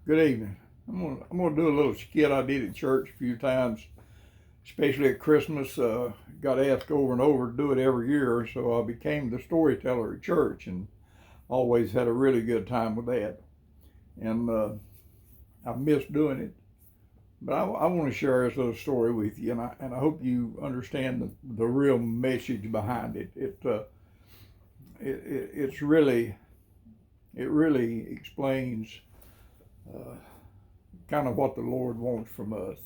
Good evening. I'm gonna do a little skit I did at church a few times, especially at Christmas. Got asked over and over to do it every year, so I became the storyteller at church, and always had a really good time with that. And I miss doing it, but I want to share this little story with you, and I hope you understand the real message behind it. It's really it really explains. Uh, Kind of what the Lord wants from us.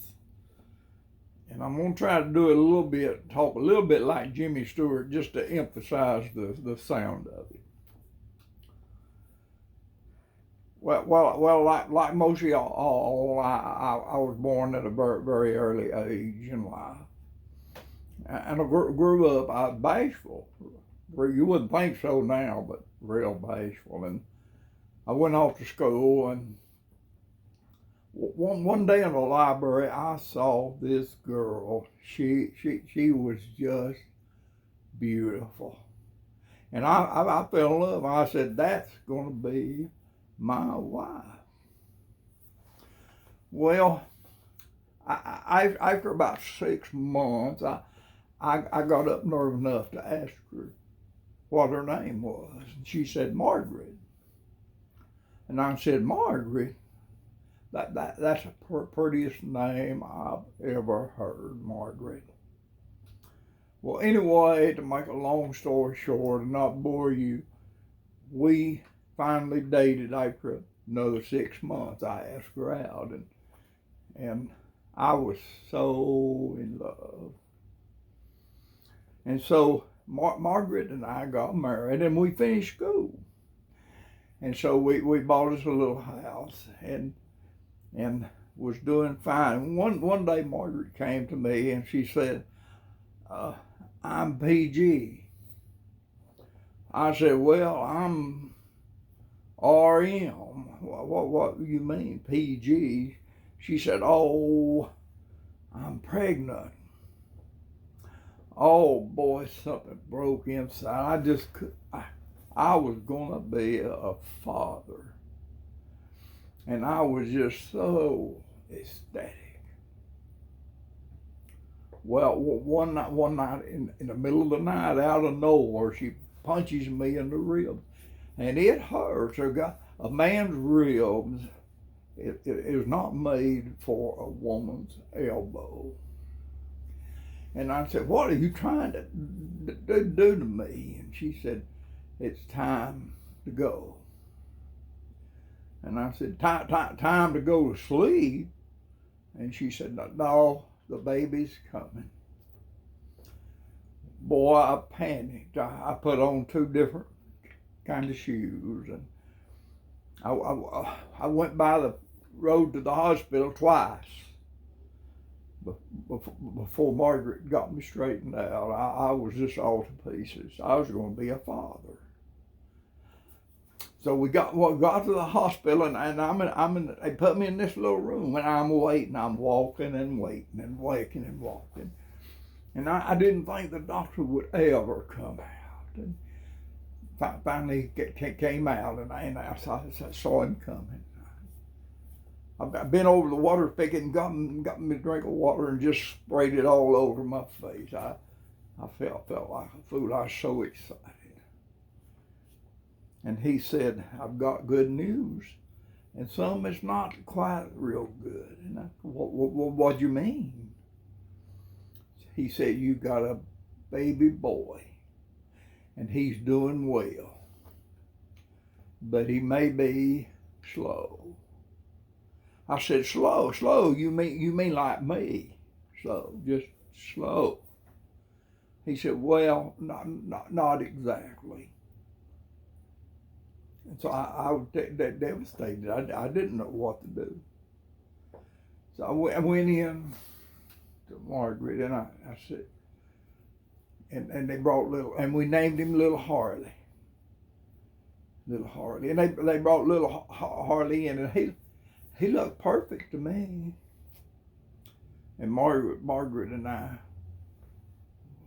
And I'm going to try to do it a little bit, talk a little bit like Jimmy Stewart, just to emphasize the sound of it. Well, like most of y'all, I was born at a very early age in life. And I grew up, I was bashful. You wouldn't think so now, but real bashful. And I went off to school, and one day in the library, I saw this girl. She was just beautiful, and I fell in love. I said, "That's going to be my wife." Well, after about 6 months, I got up nerve enough to ask her what her name was, and she said Margaret, and I said, "Margaret? That's the prettiest name I've ever heard, Margaret." Well, anyway, to make a long story short and not bore you, we finally dated after another 6 months. I asked her out, and I was so in love. And so Margaret and I got married, and we finished school. And so we bought us a little house, and was doing fine. One day Margaret came to me and she said, "I'm PG." I said, "Well, I'm RM." What do you mean, PG? She said, "Oh, I'm pregnant." Oh boy, something broke inside. I was gonna be a father. And I was just so ecstatic. Well, one night in the middle of the night, out of nowhere, she punches me in the ribs, and it hurts. A man's ribs, it is not made for a woman's elbow. And I said, "What are you trying to do to me?" And she said, "It's time to go." And I said, time to go to sleep?" And she said, "No, the baby's coming." Boy, I panicked. I put on two different kind of shoes, and I went by the road to the hospital twice before Margaret got me straightened out. I was just all to pieces. I was going to be a father. So we got to the hospital, and they put me in this little room, and I'm waiting. I'm walking and waiting and waking and walking. And I didn't think the doctor would ever come out. And finally came out, and I saw him coming. I bent over the water spigot and got me a drink of water and just sprayed it all over my face. I felt like a fool. I was so excited. And he said, "I've got good news, and some is not quite real good." And I said, what do you mean? He said, "You got a baby boy, and he's doing well, but he may be slow." I said, "Slow? You mean like me? So just slow?" He said, "Well, not exactly." And so I was devastated. I didn't know what to do. So I went in to Margaret, and I said, and they brought and we named him Little Harley. Little Harley. And they brought Little Harley in, and he looked perfect to me. And Margaret and I,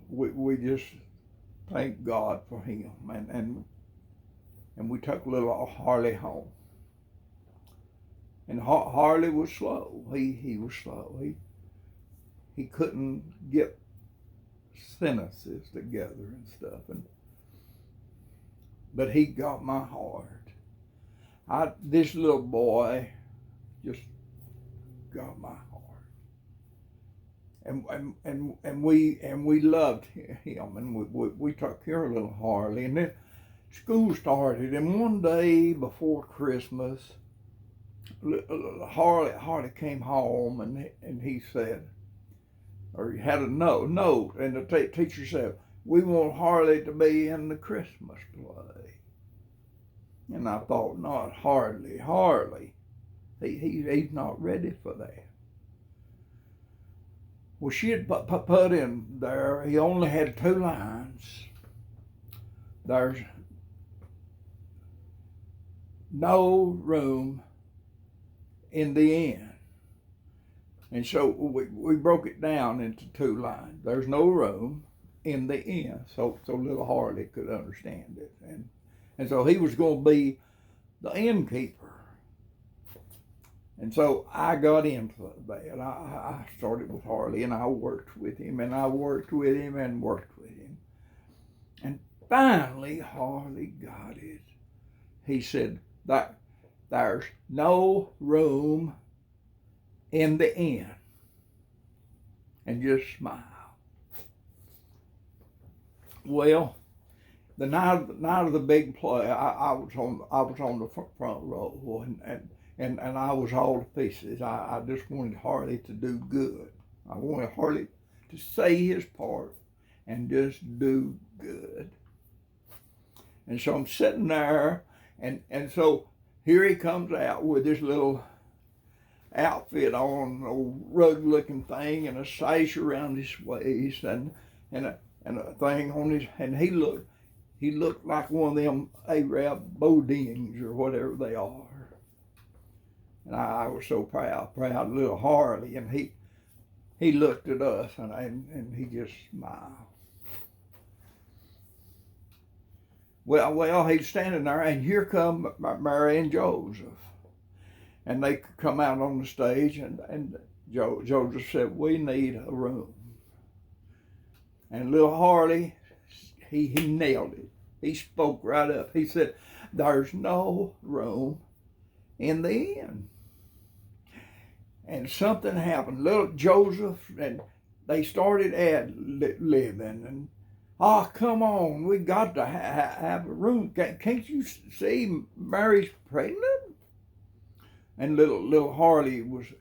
we just thank God for him, and we took little Harley home. And Harley was slow. He was slow. He couldn't get sentences together and stuff. But he got my heart. This little boy just got my heart. And we loved him, and we took care of little Harley. And then school started, and one day before Christmas, Harley came home, and he said, or he had a note, and the teacher said, "We want Harley to be in the Christmas play." And I thought, not Harley. He's not ready for that. Well, she had put in there, he only had 2 lines. There's no room in the inn. And so we broke it down into 2 lines. There's no room in the inn, so little Harley could understand it. And so he was going to be the innkeeper. And so I got into that. I started with Harley, and I worked with him, and I worked with him, and worked with him. And finally, Harley got it. He said, "There's no room in the inn," and just smiled. Well, the night of the big play, I was on the front row, and I was all to pieces. I just wanted Harley to do good. I wanted Harley to say his part and just do good. And so I'm sitting there, and so here he comes out with this little outfit on, a rug-looking thing, and a sash around his waist, and a thing on his, and he looked like one of them Arab Bodines or whatever they are. And I was so proud of little Harley, and he looked at us, and he just smiled. Well, he's standing there, and here come Mary and Joseph. And they come out on the stage, and Joseph said, "We need a room." And little Harley, he nailed it. He spoke right up. He said, "There's no room in the inn." And something happened. Little Joseph, and they started ad-libbing, and come on, we got to have a room. Can't you see Mary's pregnant? And little Harley was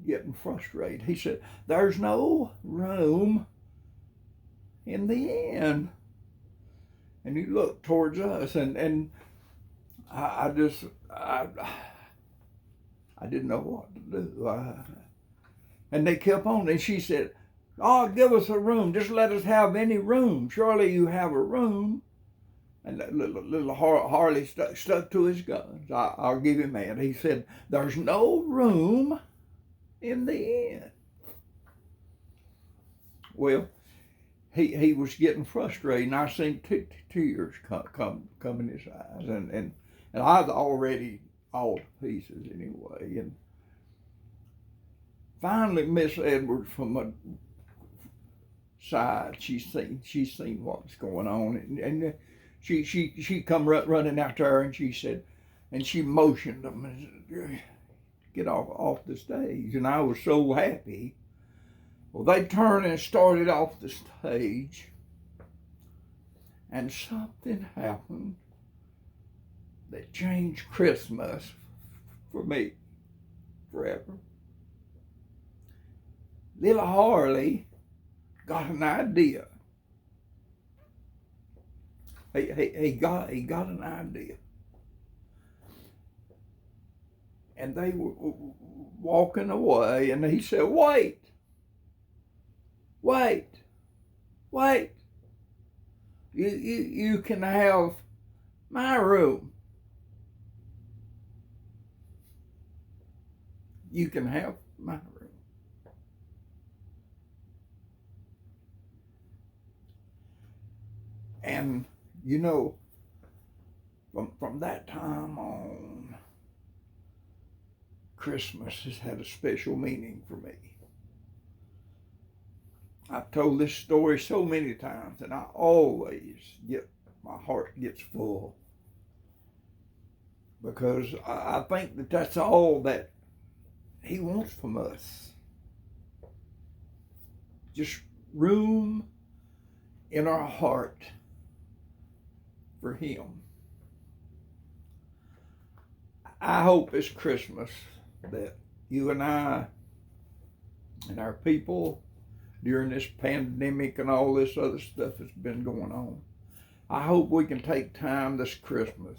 getting frustrated. He said, "There's no room in the inn." And he looked towards us, and I didn't know what to do. And they kept on, and she said, "Oh, give us a room. Just let us have any room. Surely you have a room." And little Harley stuck to his guns. I'll give him that. He said, "There's no room in the inn." Well, he was getting frustrated, and I seen tears come in his eyes, and I was already all to pieces anyway. And finally, Miss Edwards from a side, she's seen what's going on, and she come running out there, and she said, and she motioned them and get off the stage, and I was so happy. Well, they turned and started off the stage, and something happened that changed Christmas for me forever. Little Harley got an idea. He got an idea. And they were walking away, and he said, wait. You can have my room. You can have my room. And you know, from that time on, Christmas has had a special meaning for me. I've told this story so many times, and my heart gets full, because I think that that's all that he wants from us. Just room in our heart for him. I hope this Christmas that you and I and our people, during this pandemic and all this other stuff that's been going on, I hope we can take time this Christmas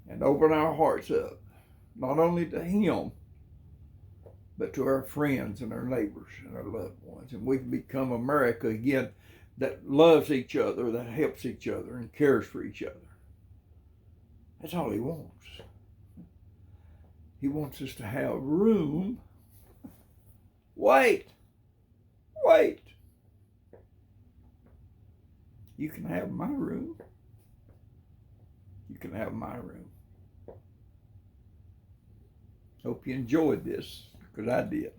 and open our hearts up, not only to him, but to our friends and our neighbors and our loved ones. And we can become America again that loves each other, that helps each other, and cares for each other. That's all he wants. He wants us to have room. Wait. You can have my room. You can have my room. Hope you enjoyed this, because I did.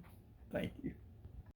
Thank you.